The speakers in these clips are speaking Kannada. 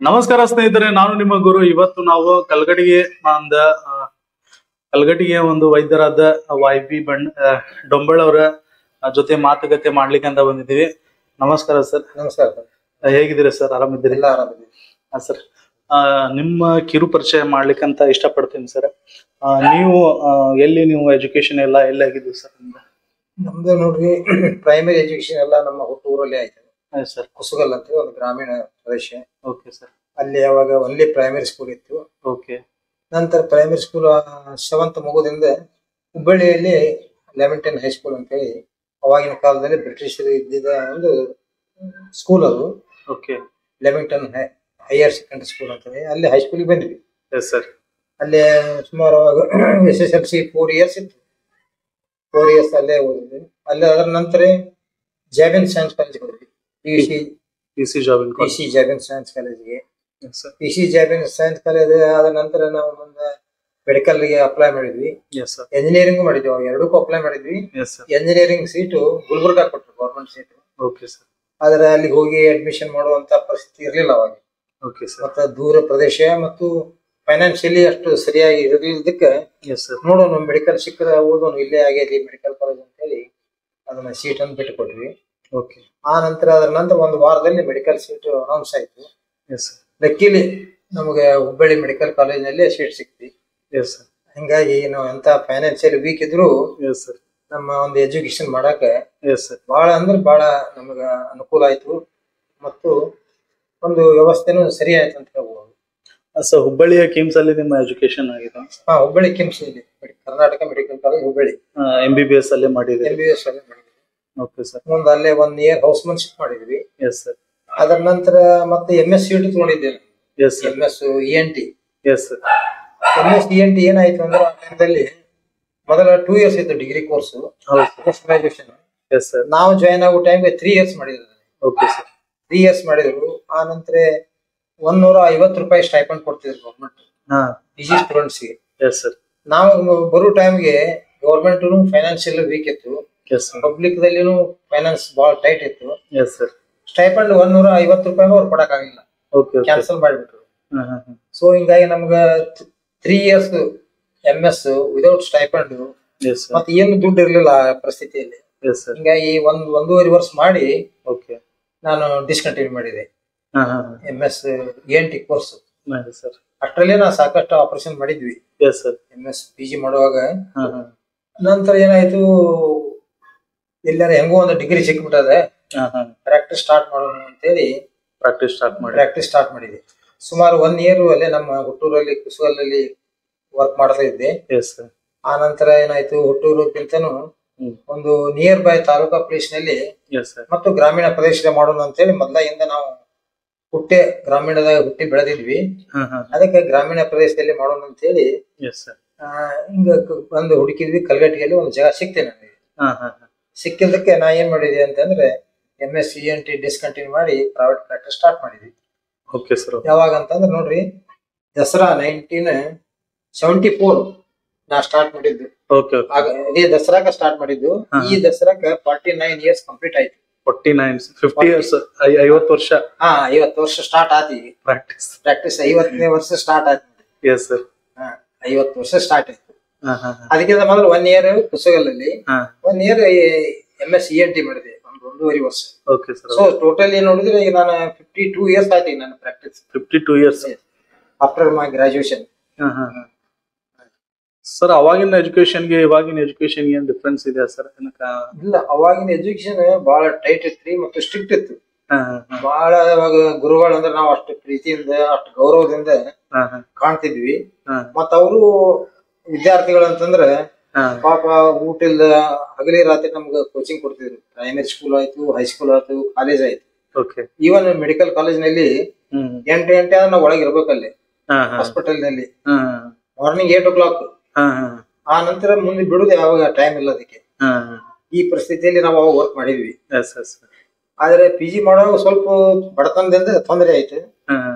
ನಮಸ್ಕಾರ ಸ್ನೇಹಿತರೆ, ನಾನು ನಿಮ್ಮ ಗುರು. ಇವತ್ತು ನಾವು ಕಲ್ಗಡಿಗೆ ಕಲ್ಗಡಿಗೆ ಒಂದು ವೈದ್ಯರಾದ YB ಡೊಂಬಳ ಅವರ ಜೊತೆ ಮಾತುಕತೆ ಮಾಡ್ಲಿಕ್ಕೆ ಅಂತ ಬಂದಿದ್ದೀವಿ. ನಮಸ್ಕಾರ ಸರ್. ನಮಸ್ಕಾರ. ಹೇಗಿದ್ದೀರಾ ಸರ್? ಆರಾಮಿದ್ದೀರಿ? ಎಲ್ಲ ಆರಾಮಿದ್ದೀವಿ. ಸರ್, ನಿಮ್ಮ ಕಿರು ಪರಿಚಯ ಮಾಡ್ಲಿಕ್ಕೆ ಅಂತ ಇಷ್ಟಪಡ್ತೀನಿ ಸರ್. ನೀವು ನೀವು ಎಜುಕೇಶನ್ ಎಲ್ಲ ಆಗಿದ್ದೀವಿ ಸರ್? ನಮ್ದು ನೋಡ್ರಿ, ಪ್ರೈಮರಿ ಎಜುಕೇಶನ್ ಎಲ್ಲ ನಮ್ಮ ಹುಟ್ಟೂರಲ್ಲಿ ಆಯ್ತು ಸರ್. ಕುಸುಗಲ್ ಅಂತ ಒಂದು ಗ್ರಾಮೀಣ ಪ್ರದೇಶ. Okay sir. ಅಲ್ಲಿ ಅವಾಗ ಒನ್ಲಿ ಪ್ರೈಮರಿ ಸ್ಕೂಲ್ ಇತ್ತು. ಓಕೆ. ನಂತರ ಪ್ರೈಮರಿ ಸ್ಕೂಲ್ 7th ಮುಗೋದ್ರಿಂದ ಹುಬ್ಬಳ್ಳಿಯಲ್ಲಿ ಲೆಮೆಂಟನ್ ಹೈಸ್ಕೂಲ್ ಅಂತ ಹೇಳಿ ಅವಾಗಿನ ಕಾಲದಲ್ಲಿ ಬ್ರಿಟಿಷರು ಇದ್ದಿದ್ದ ಒಂದು ಸ್ಕೂಲ್ ಅದು. ಓಕೆ. ಲೆಮೆಂಟನ್ ಹೈಯರ್ ಸೆಕೆಂಡರಿ ಸ್ಕೂಲ್ ಅಂತ ಹೇಳಿ ಅಲ್ಲಿ ಹೈಸ್ಕೂಲಿಗೆ ಬಂದ್ವಿ. ಸರ್. ಅಲ್ಲಿ ಸುಮಾರು ಅವಾಗ SSLC 4 years ಇತ್ತು. 4 years ಅಲ್ಲೇ ಓದಿದ್ವಿ. ಅಲ್ಲಿ ಅದರ ನಂತರ ಜಾಬಿನ್ ಸೈನ್ಸ್ ಕಾಲೇಜ್ ಹೋದ್ವಿ. PC ಜಾಬಿನ್ ಸೈನ್ಸ್ ಕಾಲೇಜ್ಗೆ. PC ಜಾಬಿನ್ ಸೈನ್ಸ್ ಕಾಲೇಜ್ ಆದ ನಂತರ ನಾವು ಮುಂದೆ ಮೆಡಿಕಲ್ ಗೆ ಅಪ್ಲೈ ಮಾಡಿದ್ವಿ. ಎಂಜಿನಿಯರಿಂಗ್ ಮಾಡಿದ್ವಿ. ಅವಾಗ ಎರಡಕ್ಕೂ ಅಪ್ಲೈ ಮಾಡಿದ್ವಿ. ಎಂಜಿನಿಯರಿಂಗ್ ಸೀಟು ಗುಲ್ಬರ್ಗಾ ಕೊಟ್ಟರು, ಗೌರ್ಮೆಂಟ್ ಸೀಟು. ಆದ್ರೆ ಅಲ್ಲಿಗೆ ಹೋಗಿ ಅಡ್ಮಿಷನ್ ಮಾಡುವಂತ ಪರಿಸ್ಥಿತಿ ಇರ್ಲಿಲ್ಲ ಅವಾಗ. ಮತ್ತೆ ದೂರ ಪ್ರದೇಶ ಮತ್ತು ಫೈನಾನ್ಷಿಯಲಿ ಅಷ್ಟು ಸರಿಯಾಗಿ ಇರಲಿದ್ದಕ್ಕೆ ನೋಡೋಣ ಮೆಡಿಕಲ್ ಸಿಕ್ಕರೆ ಓದೋಣ, ಇಲ್ಲೇ ಆಗೇಲಿ ಮೆಡಿಕಲ್ ಕಾಲೇಜ್ ಅಂತ ಹೇಳಿ ಅದನ್ನ ಸೀಟ್ ಅನ್ನು ಬಿಟ್ಟು ಕೊಟ್ವಿ. ಆ ನಂತರ ಅದರ ನಂತರ ಒಂದು ವಾರದಲ್ಲಿ ಮೆಡಿಕಲ್ ಸೀಟ್ ಅನೌನ್ಸ್ ಆಯ್ತು. ಲಕ್ಕಿಲಿ ನಮಗೆ ಹುಬ್ಬಳ್ಳಿ ಮೆಡಿಕಲ್ ಕಾಲೇಜಿನಲ್ಲಿ ಸೀಟ್ ಸಿಕ್ತಿ. ಹಿಂಗಾಗಿ ನಾವು ಎಂತ ಫೈನಾನ್ಷಿಯಲ್ ವೀಕ್ ಇದ್ರು ನಮ್ಮ ಒಂದು ಎಜುಕೇಶನ್ ಮಾಡಾಕ ಬಹಳ ಅಂದ್ರೆ ಬಹಳ ನಮಗ ಅನುಕೂಲ ಆಯ್ತು ಮತ್ತು ಒಂದು ವ್ಯವಸ್ಥೆನೂ ಸರಿ ಆಯ್ತು ಅಂತ ಹೇಳ್ಬೋದು. ಹುಬ್ಬಳ್ಳಿಯ ಕಿಮ್ಸ್ ಅಲ್ಲಿ ನಿಮ್ಮ ಎಜುಕೇಶನ್ ಆಗಿದೆ? ಹುಬ್ಬಳ್ಳಿ ಕಿಮ್ಸ್ ಇಲ್ಲಿ Karnataka medical college Hubballi. MBBS ಅಲ್ಲೇ ಮಾಡಿದ್ರಿ? MBBS ಅಲ್ಲೇ ಮಾಡಿದ್ವಿ. Okay sir. ಮುಂದೆ ಅಲ್ಲೇ 1 year ಹೌಸ್ಮನ್ಶಿಪ್ ಮಾಡಿದ್ವಿ. ಸರ್. ಅದರ ನಂತರ ಮತ್ತೆ MS CET ತಗೊಂಡಿದ್ದೇನೆ. MS ENT. MS ENT ಏನಾಯ್ತು ಅಂದ್ರೆ ಆ ಟೈಮಲ್ಲಿ ಮೊದಲ 2 years ಇತ್ತು ಡಿಗ್ರಿ ಕೋರ್ಸ್, ಪೋಸ್ಟ್ ಗ್ರಾಜುಯೇಷನ್. ನಾವು ಜಾಯ್ನ್ ಆಗೋ ಟೈಮ್ಗೆ 3 years ಮಾಡಿದ್ರು. 3 years ಮಾಡಿದ್ರು. ಆ ನಂತರ 150 ರೂಪಾಯಿ ಸ್ಟೈಪಂಡ್ ಕೊಡ್ತಿದ್ರು ಗೌರ್ಮೆಂಟ್ PG ಸ್ಟೂಡೆಂಟ್ಸ್ಗೆ. ನಾವು ಬರೋ ಟೈಮ್ಗೆ ಗೌರ್ಮೆಂಟ್ ಫೈನಾನ್ಷಿಯಲ್ ವೀಕ್ ಇತ್ತು, ಪಬ್ಲಿಕ್ ದಲ್ಲಿನೂ ಫೈನಾನ್ಸ್ ಬಹಳ ಟೈಟ್ ಇತ್ತು. ಸ್ಟೈಪಂಡ್ 150 ರೂಪಾಯಿ ಅವ್ರು ಕೊಡಕ್ ಆಗಿಲ್ಲ, ಕ್ಯಾನ್ಸಲ್ ಮಾಡಿಬಿಟ್ರು. ಸೊ ಹಿಂಗಾಗಿ ನಮ್ಗ 3 years MS ವಿದೌಟ್ ಸ್ಟೈಪಂಡ್ ಮತ್ತೆ ಏನು ದುಡ್ಡು ಇರ್ಲಿಲ್ಲ ಆ ಪರಿಸ್ಥಿತಿಯಲ್ಲಿ. ಹಿಂಗಾಗಿ 1.5 ವರ್ಷ ಮಾಡಿ ನಾನು ಡಿಸ್ಕಂಟಿನ್ಯೂ ಮಾಡಿದೆ MS ENT ಕೋರ್ಸ್. ಅಷ್ಟರಲ್ಲೇ ನಾ ಸಾಕಷ್ಟು ಆಪರೇಷನ್ ಮಾಡಿದ್ವಿ MS PG ಮಾಡುವಾಗ. ನಂತರ ಏನಾಯ್ತು, ಎಲ್ಲಾರ ಹೆಂಗೋ ಒಂದು ಡಿಗ್ರಿ ಸಿಕ್ಬಿಟ್ಟದೆ, ಪ್ರಾಕ್ಟೀಸ್ ಸ್ಟಾರ್ಟ್ ಮಾಡೋಣ ಅಂತೇಳಿ ಪ್ರಾಕ್ಟೀಸ್ ಸ್ಟಾರ್ಟ್ ಮಾಡಿದೆ. ಸುಮಾರು 1 year ಅಲ್ಲೇ ನಮ್ಮ ಹುಟ್ಟೂರಲ್ಲಿ ಕುಸುಗಲ್ಲಿ ವರ್ಕ್ ಮಾಡ್ತಾ ಇದ್ದೆ. ಆ ನಂತರ ಏನಾಯ್ತು, ಹುಟ್ಟೂರುಕ್ಕಿಂತನೂ ಒಂದು ನಿಯರ್ ಬೈ ತಾಲೂಕಾ ಪ್ಲೇಸ್ ನಲ್ಲಿ ಮತ್ತು ಗ್ರಾಮೀಣ ಪ್ರದೇಶದ ಮಾಡೋಣ ಅಂತೇಳಿ ಮೊದಲಿಂದ ನಾವು ಗ್ರಾಮೀಣದಾಗ ಹುಟ್ಟಿ ಬೆಳೆದಿದ್ವಿ. ಅದಕ್ಕೆ ಗ್ರಾಮೀಣ ಪ್ರದೇಶದಲ್ಲಿ ಮಾಡೋಣ ಅಂತ ಹೇಳಿ ಹಿಂಗ ಬಂದು ಹುಡುಕಿದ್ವಿ. ಕಲ್ಗಟ್ಟಿಗೆಯಲ್ಲಿ ಒಂದು ಜಾಗ ಸಿಕ್ತೆ ನನಗೆ. ಸಿಕ್ಕಿದ್ದಕ್ಕೆ ನಾ ಏನ್ ಮಾಡಿದ್ವಿ ಅಂತಂದ್ರೆ MS ENT ಡಿಸ್ಕಂಟಿನ್ಯೂ ಮಾಡಿ ಪ್ರೈವೇಟ್ ಪ್ರಾಕ್ಟೀಸ್ ಸ್ಟಾರ್ಟ್ ಮಾಡಿದ್ವಿ. ಯಾವಾಗ ಅಂತಂದ್ರೆ ನೋಡ್ರಿ, ದಸರಾ 1974 ನಾ ಸ್ಟಾರ್ಟ್ ಮಾಡಿದ್ದು. ಇದೇ ದಸರಾಕ ಸ್ಟಾರ್ಟ್ ಮಾಡಿದ್ದು. ಈ ದಸರಾಕ 49 years ಕಂಪ್ಲೀಟ್ ಆಯ್ತು. 50 years 50 ವರ್ಷ. 50 ವರ್ಷ ಸ್ಟಾರ್ಟ್ ಆದಿ ಪ್ರಾಕ್ಟೀಸ್ 50ನೇ ವರ್ಷ ಸ್ಟಾರ್ಟ್ ಆಯ್ತು. 50 ವರ್ಷ ಸ್ಟಾರ್ಟ್ ಆಯ್ತು. ಅದಕ್ಕಿಂತ ಮೊದಲು 1 year ಕುಸುಗಲಲ್ಲಿ 1 year MS ENT ಮಾಡಿದೆ, 1.5 ವರ್ಷ. ಸೊ ಟೋಟಲಿ ನೋಡಿದ್ರೆ ಈಗ ನಾನು 52 years ಆಯ್ತು ಈಗ ನನ್ನ practice. 52 years after my graduation. Sir, ಅವಾಗಿನ ಎಜುಕೇಶನ್ಗೆ ಇವಾಗಿನ ಎಜುಕೇಶನ್ ಏನ್ ಡಿಫ್ರೆನ್ಸ್ ಇದೆ ಸರ್? ಇಲ್ಲ, ಅವಾಗಿನ ಎಜುಕೇಶನ್ ಬಹಳ ಟೈಟ್ ಇತ್ತು ಮತ್ತು ಸ್ಟ್ರಿಕ್ಟ್ ಇತ್ತು. ಬಹಳ ಅವಾಗ ಗುರುಗಳು ಅಂದ್ರೆ ನಾವು ಅಷ್ಟು ಪ್ರೀತಿಯಿಂದ ಅಷ್ಟು ಗೌರವದಿಂದ ಕಾಣ್ತಿದ್ವಿ. ಮತ್ತ ಅವರು ವಿದ್ಯಾರ್ಥಿಗಳು ಅಂತಂದ್ರೆ ಪಾಪ ಊಟ ಇಲ್ದ ಹಗಲಿ ರಾತ್ರಿ ನಮ್ಗೆ ಕೋಚಿಂಗ್ ಕೊಡ್ತಿದ್ರು. ಪ್ರೈಮರಿ ಸ್ಕೂಲ್ ಆಯ್ತು, ಹೈಸ್ಕೂಲ್ ಆಯ್ತು, ಕಾಲೇಜ್ ಆಯ್ತು. ಈವನ್ ಮೆಡಿಕಲ್ ಕಾಲೇಜ್ ನಲ್ಲಿ 8 ಗಂಟೆ ನಾವು ಒಳಗಿರ್ಬೇಕಲ್ಲಿ ಹಾಸ್ಪಿಟಲ್ ನಲ್ಲಿ. Morning 8 o'clock. ಆ ನಂತರ ಮುಂದೆ ಬಿಡುದು ಯಾವಾಗ ಟೈಮ್ ಇಲ್ಲ ಅದಕ್ಕೆ. ಈ ಪರಿಸ್ಥಿತಿಯಲ್ಲಿ ನಾವು ಅವಾಗ ವರ್ಕ್ ಮಾಡಿದ್ವಿ. ಆದ್ರೆ PG ಮಾಡುವಾಗ ಸ್ವಲ್ಪ ಬಡತನದಿಂದ ತೊಂದರೆ ಆಯ್ತು.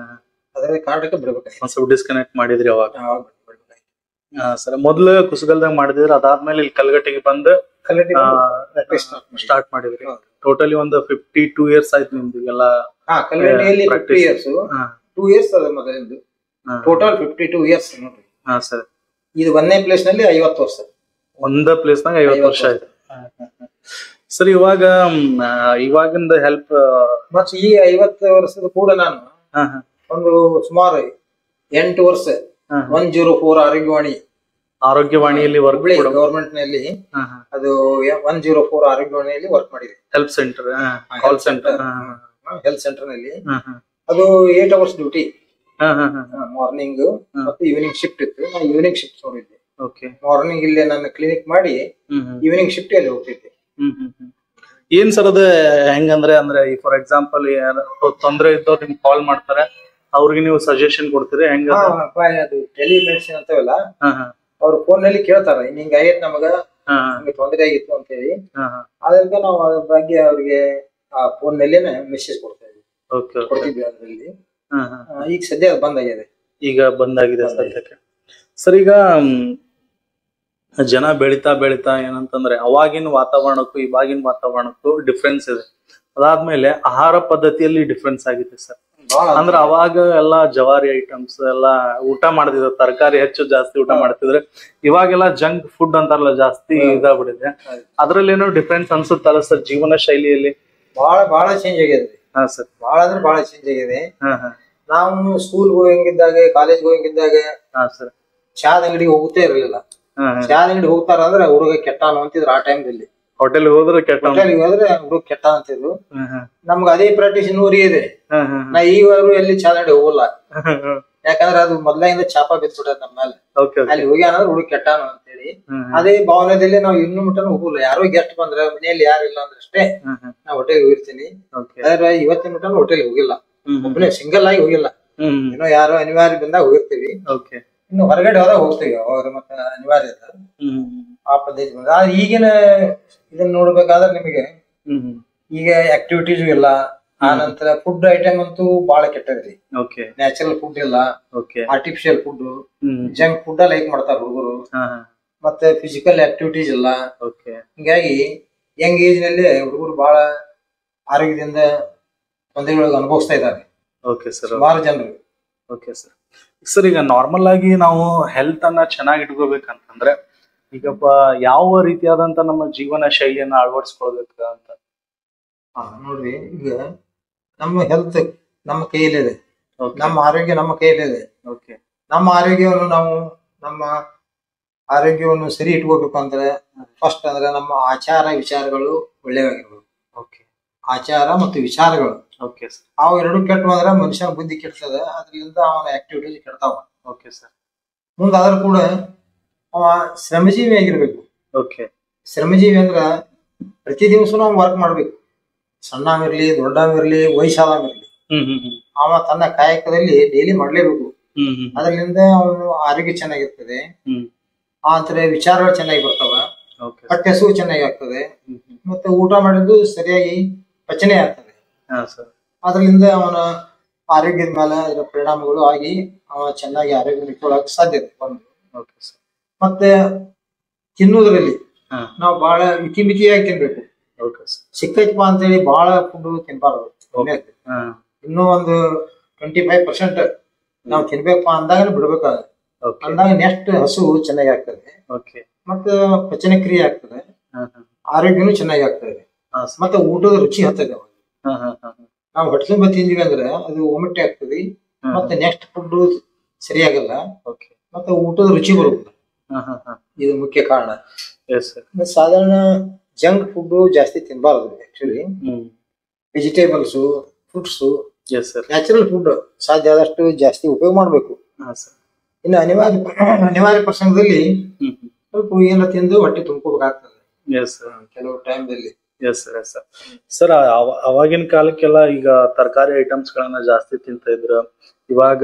ಅದ್ರ ಕಾರಣಕ್ಕೆ ಬಿಡ್ಬೇಕಾಯ್ತು, ಡಿಸ್ಕನೆಕ್ಟ್ ಮಾಡಿದ್ರಿ ಅವಾಗ. ಸರ್, ಮೊದ್ಲು ಕುಸುಗಲ್ದಾಗ ಮಾಡಿದ್ರಿ, ಅದಾದ್ಮೇಲೆ ಇಲ್ಲಿ ಕಲ್ಗಟ್ಟಿಗೆ ಬಂದು ಸ್ಟಾರ್ಟ್ ಮಾಡಿದ್ರಿ. ಟೋಟಲಿ ಒಂದು 52 years ಆಯ್ತು ನಿಮ್ದು ಎಲ್ಲ? ಕಲ್ಗಟ್ಟಿಯಲ್ಲಿ 50 years, 2 ಇಯರ್ಸ್ ಅದ ಮೊದಲಿಂದು. ಟೋಟಲ್ 52 ಇಯರ್ಸ್ ನೋಡ್ರಿ. ಹಾ ಸರ್. ಇದು ಒಂದೇ ಪ್ಲೇಸ್ ನಲ್ಲಿ 50 ವರ್ಷ. ಒಂದ ಪ್ಲೇಸ್ ನಾಗ 50 ವರ್ಷ ಆಯ್ತು. ಸರ್ ಇವಾಗಿಂದ ಹೆಲ್ಪ್ ಮತ್ತೆ ಈ 50 ವರ್ಷದ ಕೂಡ ನಾನು ಒಂದು ಸುಮಾರು 8 ವರ್ಷ 104 ಆರೋಗ್ಯವಾಣಿಯಲ್ಲಿ ವರ್ಕ್ ಗವರ್ಮೆಂಟ್ ನಲ್ಲಿ ಅದು 104 ಆರೋಗ್ಯವಾಣಿಯಲ್ಲಿ ವರ್ಕ್ ಮಾಡಿದೆ. Help centre, call centre, health centre ನಲ್ಲಿ. ಅದು 8 ಅವರ್ಸ್ ಡ್ಯೂಟಿ, ಮಾರ್ನಿಂಗ್ ಮತ್ತು ಈವ್ನಿಂಗ್ ಶಿಫ್ಟ್ ಇತ್ತು. ನಾನು ಈವ್ನಿಂಗ್ ಶಿಫ್ಟ್ ನೋಡಿದ್ದೆ. ಮಾರ್ನಿಂಗ್ ಇಲ್ಲಿ ನಾನು ಕ್ಲಿನಿಕ್ ಮಾಡಿ ಈವ್ನಿಂಗ್ ಶಿಫ್ಟ್ ಅಲ್ಲಿ ಹೋಗ್ತಿದ್ದೆ. ಏನ್ ಸರ್ ಅದು ಹೆಂಗಂದ್ರೆ ಫಾರ್ ಎಕ್ಸಾಂಪಲ್ ತೊಂದ್ರೆ ಇದ್ದವ್ರು ನಿಮ್ಗೆ ಕಾಲ್ ಮಾಡ್ತಾರೆ, ಅವ್ರಿಗೆ ನೀವು ಸಜೆಷನ್ ಕೊಡ್ತೀರಿ ಹೆಂಗ? ಅದು ಟೆಲಿ ಮೆಡಿಸಿನ್ ಅಂತವಲ್ಲ, ಅವ್ರ ಫೋನ್ ನಲ್ಲಿ ಕೇಳ್ತಾರ ಹಿಂಗ ಆಗೈತ್ ನಮಗ, ನಿಮ್ಗೆ ತೊಂದರೆ ಆಗಿತ್ತು ಅಂತ ಹೇಳಿ. ಅದರಿಂದ ನಾವು ಅದ್ರ ಬಗ್ಗೆ ಅವ್ರಿಗೆ ಆ ಫೋನ್ ನಲ್ಲೇನೆ ಮೆಸೇಜ್ ಕೊಡ್ತಾ ಕೊಡ್ತಿದ್ವಿ. ಅದ್ರಲ್ಲಿ ಈಗ ಸದ್ಯ ಬಂದಾಗಿದೆ. ಈಗ ಬಂದಾಗಿದೆ ಸದ್ಯಕ್ಕೆ. ಸರ್ ಈಗ ಜನ ಬೆಳಿತಾ ಬೆಳಿತಾ ಏನಂತಂದ್ರೆ ಅವಾಗಿನ ವಾತಾವರಣಕ್ಕೂ ಇವಾಗಿನ ವಾತಾವರಣಕ್ಕೂ ಡಿಫ್ರೆನ್ಸ್ ಇದೆ. ಅದಾದ್ಮೇಲೆ ಆಹಾರ ಪದ್ಧತಿಯಲ್ಲಿ ಡಿಫ್ರೆನ್ಸ್ ಆಗಿದೆ ಸರ್. ಅಂದ್ರೆ ಅವಾಗ ಎಲ್ಲಾ ಜವಾರಿ ಐಟಮ್ಸ್ ಎಲ್ಲಾ ಊಟ ಮಾಡ್ತಿದ್ರು, ತರಕಾರಿ ಹೆಚ್ಚು ಜಾಸ್ತಿ ಊಟ ಮಾಡ್ತಿದ್ರೆ. ಇವಾಗೆಲ್ಲ ಜಂಕ್ ಫುಡ್ ಅಂತಾರಲ್ಲ, ಜಾಸ್ತಿ ಇದಾಗ್ಬಿಟ್ಟಿದೆ. ಅದ್ರಲ್ಲಿ ಏನೋ ಡಿಫ್ರೆನ್ಸ್ ಅನ್ಸುತ್ತಲ್ಲ ಸರ್ ಜೀವನ ಶೈಲಿಯಲ್ಲಿ? ಬಹಳ ಚೇಂಜ್ ಆಗಿದೆ. ಹಾ ಸರ್, ಬಹಳ ಅಂದ್ರೆ ಬಹಳ ಚೇಂಜ್ ಆಗಿದೆ. ನಾವು ಸ್ಕೂಲ್ ಹೋಗಂಗಿದ್ದಾಗ, ಕಾಲೇಜ್ ಹೋಗಂಗಿದ್ದಾಗ ಚಾದ ಅಂಗಡಿಗೆ ಹೋಗುತ್ತೇ ಇರಲಿಲ್ಲ. ಚಾದ ಅಂಗಡಿ ಹೋಗ್ತಾರ ಅಂದ್ರೆ ಹುಡುಗ ಕೆಟ್ಟಾನು ಅಂತಿದ್ರು. ಆ ಟೈಮ್ದಲ್ಲಿ ಹೋಟೆಲ್ ಹೋದ್ರೆ ಹುಡುಗ ಕೆಟ್ಟ ಅಂತಿದ್ರು. ನಮ್ಗ ಅದೇ ಪ್ರಾಕ್ಟೀಸ್ ಇನ್ನೂರಿಗೆ ಇದೆ. ನಾ ಈವರೆಗೂ ಎಲ್ಲಿ ಚಾದ ಅಂಗಡಿ ಹೋಗಲ್ಲ. ಯಾಕಂದ್ರೆ ಅದು ಮೊದ್ಲಿಂದ ಚಾಪ ಬಿದ್ಬಿಟ್ಟದ ನಮ್ಮ ಮೇಲೆ. ಅಲ್ಲಿ ಹೋಗ್ಯಾನಂದ್ರೆ ಹುಡುಗ ಕೆಟ್ಟಾನು ಅಂತ ಹೇಳಿ ಅದೇ ಭಾವನೆದಲ್ಲಿ ನಾವು ಇನ್ನು ಮುಟ್ಟನು ಹೋಗಲ್ಲ. ಯಾರೋ ಗೆಸ್ಟ್ ಬಂದ್ರೆ ಮನೆಯಲ್ಲಿ ಯಾರು ಇಲ್ಲ ಅಂದ್ರೆ ಅಷ್ಟೇ ನಾ ಹೋಟೆಲ್ ಹೋಗಿರ್ತೀನಿ. ಆದ್ರೆ ಇವತ್ತಿನ ಮುಟ್ಟನು ಹೋಟೆಲ್ ಹೋಗಿಲ್ಲ. ಒಬ್ಬನೇ ಸಿಂಗಲ್ ಆಗಿ ಹೋಗಿಲ್ಲ. ಏನೋ ಯಾರೋ ಅನಿವಾರ್ಯ ಬಂದಾಗ ಹೋಗಿರ್ತೀವಿ. ಇನ್ನು ಹೊರಗಡೆ ಹೋದಾಗ ಹೋಗ್ತೀವಿ. ಅವ್ರ ಮತ್ತೆ ಅನಿವಾರ್ಯ ಆ ಪದ್ಧತಿ ಬಂದ. ಈಗಿನ ಇದನ್ನ ನೋಡ್ಬೇಕಾದ್ರೆ ನಿಮಗೆ ಈಗ ಆಕ್ಟಿವಿಟೀಸ್ ಇಲ್ಲ. ಆ ನಂತರ ಫುಡ್ ಐಟಮ್ ಅಂತೂ ಬಹಳ ಕೆಟ್ಟದ್ರಿ. ನ್ಯಾಚುರಲ್ ಫುಡ್ ಇಲ್ಲ, artificial food, junk food like ಮಾಡ್ತಾರ ಹುಡುಗರು. ಮತ್ತೆ ಫಿಸಿಕಲ್ ಆಕ್ಟಿವಿಟೀಸ್ ಇಲ್ಲ. ಹಿಂಗಾಗಿ ಯಂಗ್ ಏಜ್ ನಲ್ಲಿ ಹುಡುಗರು ಬಹಳ ಆರೋಗ್ಯದಿಂದ ತೊಂದರೆಗಳಿಗೆ ಅನುಭವಿಸ್ತಾ ಇದ್ದಾರೆ ಸುಮಾರು ಜನರು. ಸರ್ ಈಗ ನಾರ್ಮಲ್ ಆಗಿ ನಾವು ಹೆಲ್ತ್ ಅನ್ನ ಚೆನ್ನಾಗಿ ಇಟ್ಕೋಬೇಕಂತಂದ್ರೆ ಈಗಪ್ಪ ಯಾವ ರೀತಿಯಾದಂತ ನಮ್ಮ ಜೀವನ ಶೈಲಿಯನ್ನ ಅಳವಡಿಸ್ಕೊಳ್ಬೇಕ ಅಂತ? ನೋಡ್ರಿ, ಈಗ ನಮ್ಮ ಹೆಲ್ತ್ ನಮ್ಮ ಕೈಯಲ್ಲಿದೆ, ನಮ್ಮ ಆರೋಗ್ಯ ನಮ್ಮ ಕೈಯಲ್ಲಿದೆ. ನಮ್ಮ ಆರೋಗ್ಯವನ್ನು ಸರಿ ಇಟ್ಕೋಬೇಕು ಅಂದ್ರೆ ಫಸ್ಟ್ ಅಂದ್ರೆ ನಮ್ಮ ಆಚಾರ ವಿಚಾರಗಳು ಒಳ್ಳೆಯವಾಗಿರ್ಬೇಕು. ಆಚಾರ ಮತ್ತು ವಿಚಾರಗಳು ಅವು ಎರಡು ಕೆಟ್ಟವು ಅಂದ್ರೆ ಮನುಷ್ಯನ ಬುದ್ಧಿ ಕೆಡ್ತದ. ಅದ್ರಿಂದ ಅವನ ಆಕ್ಟಿವಿಟೀಸ್ ಕೆಡ್ತಾವ. ಮುಂದ ಅದ್ರ ಕೂಡ ಅವ ಶ್ರಮಜೀವಿ ಆಗಿರ್ಬೇಕು. ಶ್ರಮಜೀವಿ ಅಂದ್ರ ಪ್ರತಿ ದಿವಸ ನಾವು ವರ್ಕ್ ಮಾಡ್ಬೇಕು. ಸಣ್ಣವಿರ್ಲಿ, ದೊಡ್ಡವಿರ್ಲಿ, ವಯಸ್ಸಾದವಿರ್ಲಿ, ಅವ ತನ್ನ ಕಾಯಕದಲ್ಲಿ ಡೈಲಿ ಮಾಡ್ಲೇಬೇಕು. ಅದರಿಂದ ಅವನು ಆರೋಗ್ಯ ಚೆನ್ನಾಗಿರ್ತದೆ. ಆತರ ವಿಚಾರಗಳು ಚೆನ್ನಾಗಿ ಬರ್ತಾವ, ಹೊಟ್ಟೆ ಹಸಿವು ಚೆನ್ನಾಗಿ ಆಗ್ತದೆ, ಮತ್ತೆ ಊಟ ಮಾಡಿದ್ದು ಸರಿಯಾಗಿ ಪಚನೆ ಆಗ್ತದೆ. ಅದರಿಂದ ಅವನ ಆರೋಗ್ಯದ ಮೇಲೆ ಅದರ ಪರಿಣಾಮಗಳು ಆಗಿ ಅವ ಚೆನ್ನಾಗಿ ಆರೋಗ್ಯ ಇಟ್ಕೊಳ್ಳಕ್ ಸಾಧ್ಯತೆ ಒಂದು. ಮತ್ತೆ ತಿನ್ನುವುದರಲ್ಲಿ ನಾವು ಬಹಳ ಮಿತಿಯಾಗಿ ತಿನ್ಬೇಕು. ಸಿಕ್ಕೈತಪ್ಪ ಅಂತ ಹೇಳಿ ಬಹಳ ಫುಡ್ ತಿನ್ಬಾರ್ದು. ಇನ್ನೂ ಒಂದು 25% ನಾವು ತಿನ್ಬೇಕಪ್ಪ ಅಂದಾಗ ಬಿಡ್ಬೇಕಾದ್ರೆ ಅಂದಾಗ ನೆಕ್ಸ್ಟ್ ಹಸು ಚೆನ್ನಾಗಿ ಆಗ್ತದೆ. ಮತ್ತೆ ಪಚನ ಕ್ರಿಯೆ ಆಗ್ತದೆ, ಆರೋಗ್ಯನೂ ಚೆನ್ನಾಗಿ ಆಗ್ತದೆ. ಮತ್ತೆ ಊಟದ ರುಚಿ ಹತ್ತದೆ. ನಾವು ಹೊಟ್ಟೆ ತುಂಬ ತಿಂದಿವಿ ಅಂದ್ರೆ ಅದು ಒಮಟೆ ಆಗ್ತದೆ. ಮತ್ತೆ ನೆಕ್ಸ್ಟ್ ಫುಡ್ ಸರಿಯಾಗಲ್ಲ. ಮತ್ತೆ ಊಟದ ರುಚಿ ಬರುತ್ತದೆ. ಇದು ಮುಖ್ಯ ಕಾರಣ. ಸಾಧಾರಣ ಜಂಕ್ ಫುಡ್ ಜಾಸ್ತಿ ತಿನ್ಬಾರದು. Actually vegetables, fruits, natural food ಸಾಧ್ಯ ಆದಷ್ಟು ಜಾಸ್ತಿ ಉಪಯೋಗ ಮಾಡ್ಬೇಕು. ಇನ್ನು ಅನಿವಾರ್ಯ ಪ್ರಸಂಗದಲ್ಲಿ ಸ್ವಲ್ಪ ಏನೋ ತಿಂದು ಹೊಟ್ಟೆ ತುಂಬ್ಕೋಬೇಕಾಗ್ತದೆ ಕೆಲವು ಟೈಮ್ದಲ್ಲಿ. ಸರ್ ಅವಾಗಿನ ಕಾಲಕ್ಕೆಲ್ಲ ಈಗ ತರಕಾರಿ ಐಟಮ್ಸ್ ಗಳನ್ನ ಜಾಸ್ತಿ ತಿಂತ ಇದ್ರು. ಇವಾಗ